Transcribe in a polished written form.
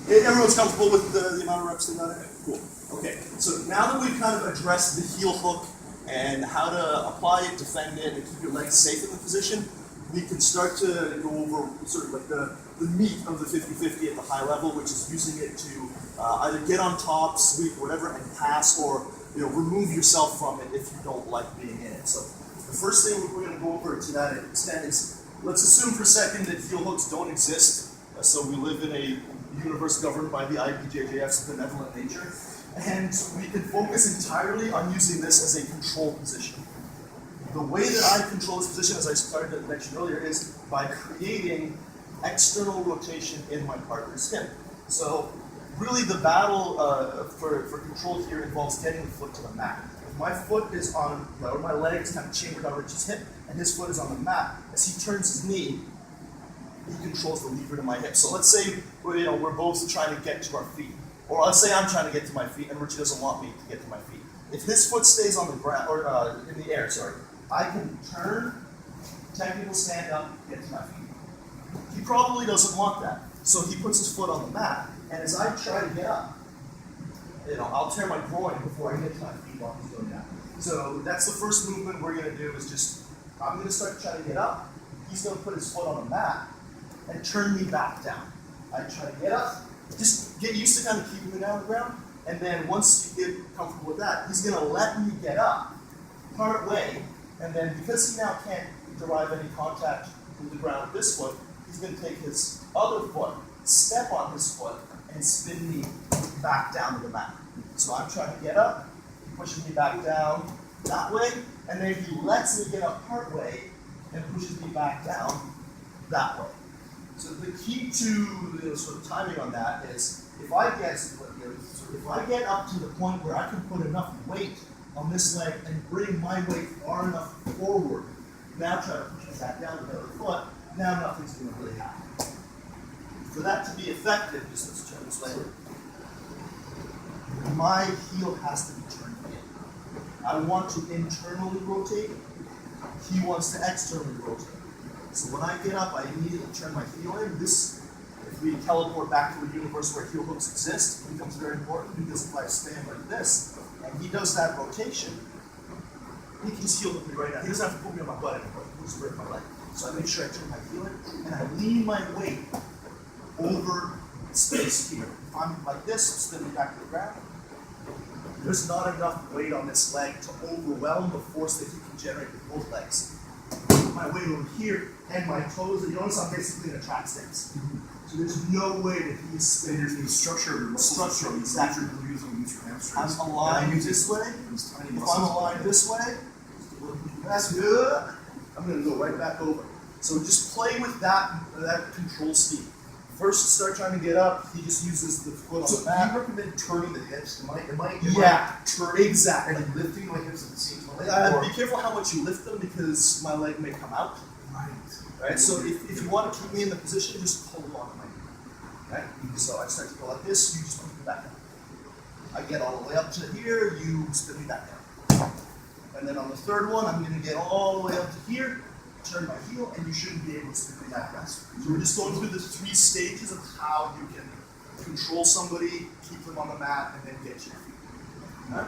Everyone's comfortable with the amount of reps they got in? Cool. Okay, so now that we've kind of addressed the heel hook and how to apply it, defend it, and keep your legs safe in the position, we can start to go over sort of like the meat of the 50-50 at the high level, which is using it to either get on top, sweep, whatever, and pass, or remove yourself from it if you don't like being in it. So the first thing we're going to go over to that extent is, let's assume for a second that heel hooks don't exist. So we live in a universe governed by the BJJ's benevolent nature, and we can focus entirely on using this as a control position. The way that I control this position, as I started to mention earlier, is by creating external rotation in my partner's hip. So really the battle for control here involves getting the foot to the mat. If my foot is on, or my leg is kind of chambered on Rich's hip, and his foot is on the mat, as he turns his knee, he controls the lever to my hip. So let's say we're both trying to get to our feet. Or let's say I'm trying to get to my feet and Richie doesn't want me to get to my feet. If his foot stays on the ground, or in the air, sorry, I can turn, technical stand up, get to my feet. He probably doesn't want that. So he puts his foot on the mat, and as I try to get up, I'll tear my groin before I get to my feet while he's going down. So that's the first movement we're going to do, is just, I'm going to start trying to get up, he's going to put his foot on the mat, and turn me back down. I try to get up, just get used to kind of keeping me down on the ground, and then once you get comfortable with that, he's going to let me get up, part way, and then because he now can't derive any contact with the ground with this foot, he's going to take his other foot, step on his foot, and spin me back down to the mat. So I'm trying to get up, he pushes me back down that way, and then he lets me get up part way and pushes me back down that way. So the key to sort of timing on that is, if I get up to the point where I can put enough weight on this leg and bring my weight far enough forward, now try to push it back down with the other foot, now nothing's going to really happen. For that to be effective, just let's turn this way. My heel has to be turned in. I want to internally rotate. He wants to externally rotate. So when I get up, I immediately turn my heel in. This, if we teleport back to a universe where heel hooks exist, becomes very important, because if I stand like this, and he does that rotation, he can just heel hook me right now. He doesn't have to put me on my butt anymore. He just break my leg. So I make sure I turn my heel in, and I lean my weight over space here. If I'm like this, spinning back to the ground, there's not enough weight on this leg to overwhelm the force that he can generate with both legs. My weight over here and my toes, and you notice I'm basically in a track stance. So there's no way that he's spinning. The structure of your muscle, exactly. I'm aligned this way. If I'm aligned this way, that's good. I'm going to go right back over. So just play with that control scheme. First, start trying to get up. He just uses the foot on the mat. Do you recommend turning the hips? Am I turning exactly. And lifting my hips at the same time? Be careful how much you lift them, because my leg may come out. Right. So if you want to keep me in the position, just hold on to my knee. Right. So I start to go like this. You just put me back down. I get all the way up to here. You spin me back down. And then on the third one, I'm going to get all the way up to here. Turn my heel, and you shouldn't be able to spin me back down. So we're just going through the 3 stages of how you can control somebody, keep them on the mat, and then get your feet. Right?